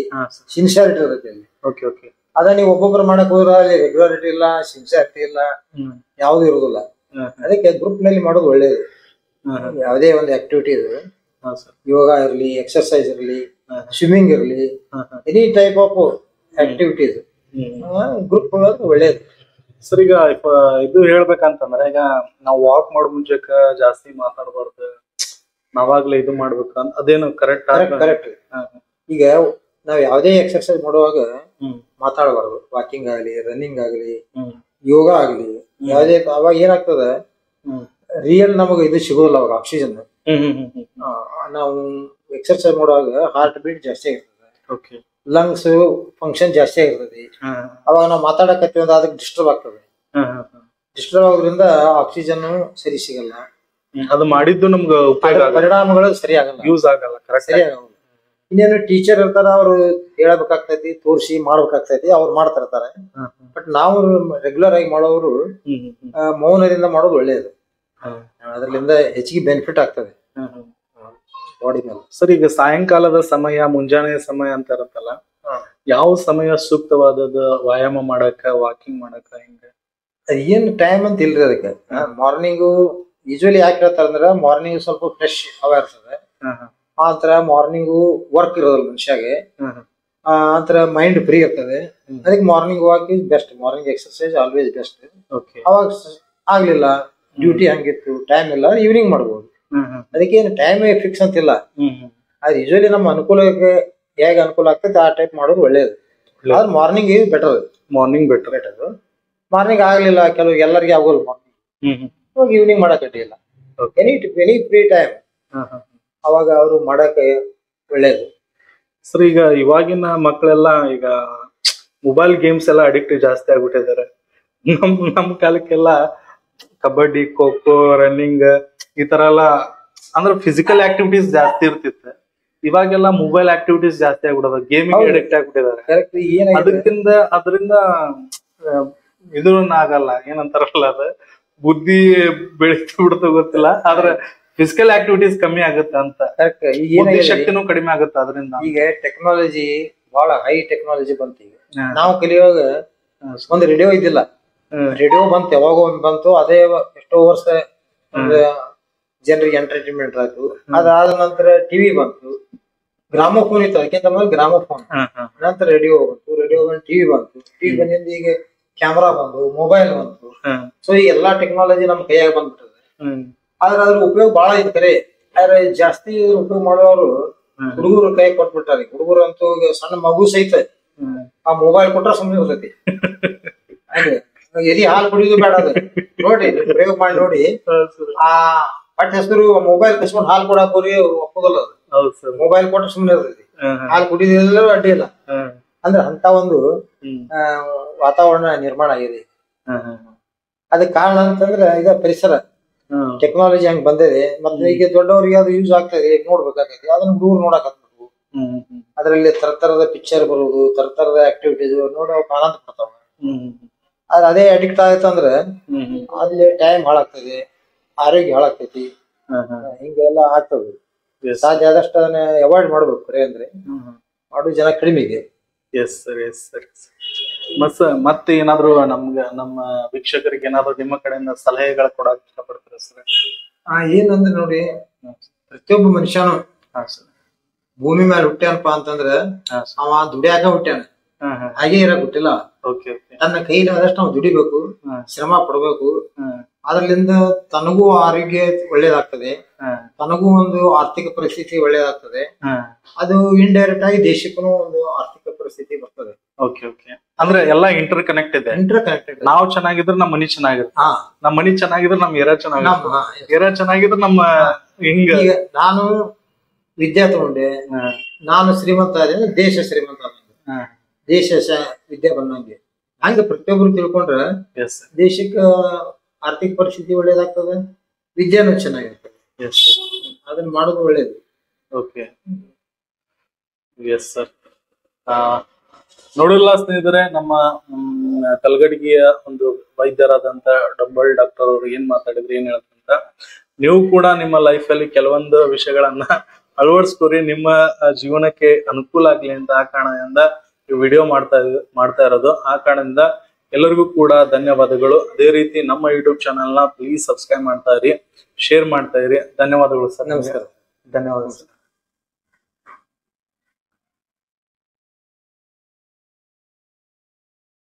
ಸಿನ್ಸಿಯಾರಿಟಿ ಇರ್ತೈತಿ ಅಲ್ಲಿ. ಅದ ನೀವು ಒಬ್ಬೊಬ್ರು ಮಾಡಕ್ ಹೋದ್ರ ಅಲ್ಲಿ ರೆಗ್ಯುಲಾರಿಟಿ ಇಲ್ಲ, ಸಿನ್ಸಿಯಾರಿಟಿ ಇಲ್ಲ, ಯಾವ್ದು ಇರುದಿಲ್ಲ. ಅದಕ್ಕೆ ಗ್ರೂಪ್ ನಲ್ಲಿ ಮಾಡೋದು ಒಳ್ಳೇದು. ಯಾವುದೇ ಒಂದು ಆಕ್ಟಿವಿಟಿ ಇದೆ, ಯೋಗ ಇರ್ಲಿ, ಎಕ್ಸರ್ಸೈಸ್ ಇರ್ಲಿ, ಸ್ವಿಮ್ಮಿಂಗ್ ಇರ್ಲಿ, any type of activities group ಒಳ್ಳೇದು. ಸರ್ ಈಗ ಇದು ಹೇಳ್ಬೇಕಂತಂದ್ರೆ, ಈಗ ನಾವು ವಾಕ್ ಮಾಡೋ ಮುಂಚೆಕ ಜಾಸ್ತಿ ಮಾತಾಡಬಾರ್ದು, ನಾವಾಗ್ಲೇ ಇದು ಮಾಡ್ಬೇಕು ಅಂತ, ಅದೇನು ಕರೆಕ್ಟ್? ಕರೆಕ್ಟ್. ಈಗ ನಾವ್ ಯಾವ್ದೇ ಎಕ್ಸರ್ಸೈಸ್ ಮಾಡುವಾಗ ಮಾತಾಡಬಾರ್ದು. ವಾಕಿಂಗ್ ಆಗ್ಲಿ, ರನ್ನಿಂಗ್ ಆಗ್ಲಿ, ಯೋಗ ಆಗ್ಲಿ, ಯಾವ್ದೇ. ಅವಾಗ ಏನಾಗ್ತದ, ರಿಯಲ್ ನಮಗ ಇದು ಸಿಗೋಲ್ಲ ಅವಾಗ ಆಕ್ಸಿಜನ್. ನಾವು ಎಕ್ಸರ್ಸೈಸ್ ಮಾಡುವಾಗ ಹಾರ್ಟ್ ಬೀಟ್ ಜಾಸ್ತಿ ಆಗಿರ್ತದೆ, ಲಂಗ್ಸ್ ಫಂಕ್ಷನ್ ಜಾಸ್ತಿ ಆಗಿರ್ತದೆ. ಅವಾಗ ನಾವು ಮಾತಾಡಕತ್ತೀವಿ ಅಂದ್ರೆ ಅದಕ್ಕೆ ಡಿಸ್ಟರ್ಬ್ ಆಗ್ತದೆ. ಡಿಸ್ಟರ್ಬ್ ಆಗೋದ್ರಿಂದ ಆಕ್ಸಿಜನ್ ಸರಿ ಸಿಗಲ್ಲ. ಅದು ಮಾಡಿದ್ದು ನಮ್ಗೆ ಪರಿಣಾಮಗಳು ಸರಿ ಆಗಲ್ಲ, ಯೂಸ್ ಆಗಲ್ಲ, ಸರಿ ಆಗಲ್ಲ. ಇನ್ನೇನು ಟೀಚರ್ ಇರ್ತಾರ, ಅವ್ರು ಹೇಳಬೇಕಾಗ್ತೈತಿ, ತೋರಿಸಿ ಮಾಡ್ಬೇಕಾಗ್ತೈತಿ, ಅವ್ರು ಮಾಡ್ತಿರ್ತಾರೆ. ಬಟ್ ನಾವು ರೆಗ್ಯುಲರ್ ಆಗಿ ಮಾಡೋರು ಮೌನದಿಂದ ಮಾಡೋದು ಒಳ್ಳೇದು. ಅದ್ರಲ್ಲಿಂದ ಹೆಚ್ಚಿಗೆ ಬೆನಿಫಿಟ್ ಆಗ್ತದೆ ಬಾಡಿ ಮೇಲೆ. ಸರ್ ಈಗ ಸಾಯಂಕಾಲದ ಸಮಯ, ಮುಂಜಾನೆ ಸಮಯ ಅಂತ ಇರುತ್ತಲ್ಲ, ಯಾವ ಸಮಯ ಸೂಕ್ತವಾದದ್ದು ವ್ಯಾಯಾಮ ಮಾಡಕ, ವಾಕಿಂಗ್ ಮಾಡಕ? ಹಿಂಗ ಏನ್ ಟೈಮ್ ಅಂತ ಇಲ್ರಿ ಅದಕ್ಕೆ. ಮಾರ್ನಿಂಗು ಯೂಶುವಲಿ ಯಾಕೆ ಹೇಳ್ತಾರ ಅಂದ್ರೆ, ಮಾರ್ನಿಂಗ್ ಸ್ವಲ್ಪ ಫ್ರೆಶ್ ಅವ ಇರ್ತದೆ. ಆತರ ಮಾರ್ನಿಂಗು ವರ್ಕ್ ಇರೋದಿಲ್ಲ ಮನುಷ್ಯಾಗೆ, ಆತರ ಮೈಂಡ್ ಫ್ರೀ ಇರ್ತದೆ. ಅದಕ್ಕೆ morning walk is best, morning exercise always best. ಅವಾಗ ಆಗ್ಲಿಲ್ಲ, ಡ್ಯೂಟಿ ಹಂಗಿತ್ತು, ಟೈಮ್ ಇಲ್ಲ, ಈವ್ನಿಂಗ್ ಮಾಡ್ಬೋದು. ಅದಕ್ಕೆ ಏನು ಟೈಮ್ ಫಿಕ್ಸ್ ಅಂತಿಲ್ಲ. ಅದು ಯೂಶುವಲಿ ನಮ್ಮ ಅನುಕೂಲಕ್ಕೆ ಹೇಗೆ ಅನುಕೂಲ ಆಗ್ತದೆ ಆ ಟೈಪ್ ಮಾಡೋದು ಒಳ್ಳೇದು. ಆದ್ರೆ morning better. Morning better. Morning ಆಗ್ಲಿಲ್ಲ, ಕೆಲವು ಎಲ್ಲರಿಗೆ ಆಗೋಲ್ಲ ಮಾರ್ನಿಂಗ್, ಈವ್ನಿಂಗ್ ಮಾಡಕ್ ಅಡ್ಡಿಲ್ಲ. ಎನಿ ಫ್ರೀ ಟೈಮ್ ಅವಾಗ ಅವರು ಮಾಡಕ್ ಒಳ್ಳೇದು. ಸರ್ ಈಗ ಇವಾಗಿನ ಮಕ್ಕಳೆಲ್ಲ ಈಗ ಮೊಬೈಲ್ ಗೇಮ್ಸ್ ಎಲ್ಲ ಅಡಿಕ್ಟ್ ಜಾಸ್ತಿ ಆಗ್ಬಿಟ್ಟಿದ್ದಾರೆ. ನಮ್ ಕಾಲಕ್ಕೆಲ್ಲ ಕಬಡ್ಡಿ, ಖೋ ಖೋ, ರನ್ನಿಂಗ್ ಈ ತರ ಎಲ್ಲ ಅಂದ್ರೆ ಫಿಸಿಕಲ್ ಆಕ್ಟಿವಿಟೀಸ್ ಜಾಸ್ತಿ ಇರ್ತಿತ್ತು. ಇವಾಗೆಲ್ಲ ಮೊಬೈಲ್ ಆಕ್ಟಿವಿಟೀಸ್ ಜಾಸ್ತಿ ಆಗ್ಬಿಡೋದು, ಗೇಮಿಂಗ್ ಅಡಿಕ್ಟ್ ಆಗ್ಬಿಟ್ಟಿದ್ದಾರೆ. ಅದರಿಂದ ಇದನ್ನ ಆಗಲ್ಲ, ಏನಂತಾರಲ್ಲ, ಅದ ಬುದ್ಧಿ ಬೆಳೀತಾ ಬಿಡ್ತಾ ಗೊತ್ತಿಲ್ಲ, ಆದ್ರೆ ಫಿಸಿಕಲ್ ಆಕ್ಟಿವಿಟೀಸ್ ಕಮ್ಮಿ ಆಗುತ್ತೆ ಅಂತ, ಶಕ್ತಿನೂ ಕಡಿಮೆ ಆಗುತ್ತೆ ಅದರಿಂದ. ಈಗ ಟೆಕ್ನಾಲಜಿ ಬಹಳ ಹೈ ಟೆಕ್ನಾಲಜಿ ಬಂತು. ಈಗ ನಾವು ಕಲಿಯುವಾಗ ಒಂದು ರೇಡಿಯೋ ಇದ್ದಿಲ್ಲ, ರೇಡಿಯೋ ಬಂತು, ಯಾವಾಗ ಒಂದ್ ಬಂತು. ಅದೇ ಎಷ್ಟೋ ವರ್ಷ ಜನರಿಗೆ ಎಂಟರ್ಟೈನ್ಮೆಂಟ್ ಆಯ್ತು. ಅದಾದ ನಂತರ ಟಿವಿ ಬಂತು, ಗ್ರಾಮೋಫೋನ್ ಇತ್ತು, ಅದಕ್ಕಿಂತ ಮೊದಲು ಗ್ರಾಮೋಫೋನ್, ನಂತರ ರೇಡಿಯೋ ಬಂತು, ರೇಡಿಯೋ ಬಂದು ಟಿವಿ ಬಂತು, ಟಿವಿ ಬಂದಿಂದ ಈಗ ಕ್ಯಾಮ್ರಾ ಬಂದು, ಮೊಬೈಲ್ ಬಂತು. ಸೊ ಈ ಎಲ್ಲಾ ಟೆಕ್ನಾಲಜಿ ನಮ್ ಕೈಯಾಗ ಬಂದ್ಬಿಟ್ಟದೆ. ಆದ್ರೆ ಅದ್ರ ಉಪಯೋಗ ಬಹಳ ಐತಿ ಕರೆ. ಆದ್ರೆ ಜಾಸ್ತಿ ಉಪಯೋಗ ಮಾಡೋರು ಹುಡುಗರು ಕೈ ಕೊಟ್ಬಿಟ್ಟಾರೆ. ಹುಡುಗರು ಅಂತೂ ಸಣ್ಣ ಮಗು ಸಹಿತ ಆ ಮೊಬೈಲ್ ಕೊಟ್ರ ಸುಮ್ಮನೆ ಇರ್ತೈತಿ. ಹಾಗೆ ಎದಿ ಹಾಲು ಕುಡಿಯೋದು ಬೇಡ ಅದು ನೋಡಿ ಪ್ರಯೋಗ ಮಾಡಿ ನೋಡಿ. ಆ ಬಟ್ ಹೆಸರು ಮೊಬೈಲ್ ಕಸ್ಕೊಂಡು ಹಾಲು ಕೊಡಕ್ ಹೋರಿ ಒಪ್ಪೋದಲ್ಲ ಅದು. ಮೊಬೈಲ್ ಕೊಟ್ರೆ ಸುಮ್ಮನೆ ಇರ್ತೈತಿ, ಹಾಲು ಕುಡಿಯೋದಿಲ್ಲ ಅಡ್ಡಿ ಇಲ್ಲ. ಅಂದ್ರೆ ಅಂತ ಒಂದು ವಾತಾವರಣ ನಿರ್ಮಾಣ ಆಗಿದೆ. ಅದಕ್ಕೆ ಕಾರಣ ಅಂತಂದ್ರೆ ಇದ ಪರಿಸರ ಟೆಕ್ನಾಲಜಿ ಹಂಗ್ ಬಂದಿದೆ. ಮತ್ತೆ ಈಗ ದೊಡ್ಡವರಿಗೆ ಅದು ಯೂಸ್ ಆಗ್ತದೆ, ನೋಡ್ಬೇಕಾಗೈತಿ. ಅದನ್ನ ಹುಡುಗರು ನೋಡಕತ್ಬೇಕು. ಅದ್ರಲ್ಲಿ ತರತರದ ಪಿಕ್ಚರ್ ಬರುವುದು, ತರತರದ ಆಕ್ಟಿವಿಟೀಸ್ ನೋಡಿ ಅವ್ ಆನಂದ ಪಡ್ತಾವ. ಅದೇ ಅಡಿಕ್ಟ್ ಆಗತ್ತಂದ್ರ ಅಲ್ಲಿ ಟೈಮ್ ಹಾಳಾಗ್ತದೆ, ಆರೋಗ್ಯ ಹಾಳಾಗ್ತೈತಿ, ಹಿಂಗೆಲ್ಲ ಆಗ್ತದೆ. ಸಾಧ್ಯ ಆದಷ್ಟು ಅದನ್ನ ಅವಾಯ್ಡ್ ಮಾಡ್ಬೇಕು. ಬರೇ ಅಂದ್ರೆ ಮಾಡೋ ಜನ ಕಡಿಮೆ ಇದೆ. Yes sir, yes sir. ಮತ್ತೆ ಏನಾದ್ರು ನಮ್ಮ ವೀಕ್ಷಕರಿಗೆ ಏನಾದ್ರು ನಿಮ್ಮ ಕಡೆಯಿಂದ ಸಲಹೆಗಳು ಕೊಡಕ್ ಇಷ್ಟಪಡ್ತೀರಾ ಸರ್? ಏನಂದ್ರೆ ನೋಡಿ, ಪ್ರತಿಯೊಬ್ಬ ಮನುಷ್ಯನು ಭೂಮಿ ಮೇಲೆ ಹುಟ್ಟ್ಯಾನಪ್ಪ ಅಂತಂದ್ರ ಅವ ದುಡಿಯಾಕ ಹುಟ್ಟ್ಯಾನ, ಹಾಗೆ ಇರಕ್ ಹುಟ್ಟಿಲ್ಲ. ತನ್ನ ಕೈಲಾದಷ್ಟು ನಾವು ದುಡಿಬೇಕು, ಶ್ರಮ ಪಡ್ಬೇಕು. ಅದ್ರಲ್ಲಿಂದ ತನಗೂ ಆರೋಗ್ಯ ಒಳ್ಳೇದಾಗ್ತದೆ, ತನಗೂ ಒಂದು ಆರ್ಥಿಕ ಪರಿಸ್ಥಿತಿ ಒಳ್ಳೇದಾಗ್ತದೆ. ಅದು ಇಂಡೈರೆಕ್ಟ್ ಆಗಿ ದೇಶಕ್ಕೂ ಒಂದು ಆರ್ಥಿಕ ಪರಿಸ್ಥಿತಿ ಬರ್ತದೆ. ಅಂದ್ರೆ ಎಲ್ಲಾ ಇಂಟರ್ ಕನೆಕ್ಟ್ ಇದೆ. ನಾವು ಚೆನ್ನಾಗಿದ್ರೆ ನಮ್ಮ ಮನಿ ಚೆನ್ನಾಗಿರುತ್ತೆ, ನಮ್ಮ ಮನಿ ಚೆನ್ನಾಗಿದ್ರೆ ನಮ್ ಏರಿಯಾ ಚೆನ್ನಾಗಿರುತ್ತೆ, ಏರಿಯಾ ಚೆನ್ನಾಗಿದ್ರೆ ನಮ್ಮ ಹಿಂಗ. ನಾನು ವಿದ್ಯಾ ತಗೊಂಡೆ, ನಾನು ಶ್ರೀಮಂತ ಆದ್ರೆ ದೇಶ ಶ್ರೀಮಂತ, ದೇಶ ವಿದ್ಯೆ ಬಂದಂಗೆ. ಹಂಗ ಪ್ರತಿಯೊಬ್ರು ತಿಳ್ಕೊಂಡ್ರ ದೇಶಕ್ಕ ಆರ್ಥಿಕ ಪರಿಸ್ಥಿತಿ ಒಳ್ಳೇದಾಗ್ತದೆ, ವಿದ್ಯಾನು ಚೆನ್ನಾಗಿರ್ತದೆ. ಅದನ್ನ ಮಾಡೋದು ಒಳ್ಳೇದು. Okay, yes sir. ನೋಡಿಲ್ಲ ಸ್ನೇಹಿತರೆ, ನಮ್ಮ ಕಲ್ಗಡಿಗೆಯ ಒಂದು ವೈದ್ಯರಾದಂತ ಡಬಲ್ ಡಾಕ್ಟರ್ ಅವರು ಏನ್ ಮಾತಾಡಿದ್ರು, ಏನ್ ಹೇಳ್ತಂತ ನೀವು ಕೂಡ ನಿಮ್ಮ ಲೈಫ್ ಅಲ್ಲಿ ಕೆಲವೊಂದು ವಿಷಯಗಳನ್ನ ಅಳವಡಿಸ್ಕೊರಿ, ನಿಮ್ಮ ಜೀವನಕ್ಕೆ ಅನುಕೂಲ ಆಗ್ಲಿ ಅಂತ. ಆ ಕಾರಣದಿಂದ ವಿಡಿಯೋ ಮಾಡ್ತಾ ಇರೋದು. ಆ ಕಾರಣದಿಂದ ಎಲ್ಲರಿಗೂ ಕೂಡ ಧನ್ಯವಾದಗಳು. ಅದೇ ರೀತಿ ನಮ್ಮ ಯೂಟ್ಯೂಬ್ ಚಾನೆಲ್ ನ ಪ್ಲೀಸ್ ಸಬ್ಸ್ಕ್ರೈಬ್ ಮಾಡ್ತಾ ಇರಿ, ಶೇರ್ ಮಾಡ್ತಾ ಇರಿ. ಧನ್ಯವಾದಗಳು ಸರ್. ನಮಸ್ಕಾರ. ಧನ್ಯವಾದಗಳು ಸರ್.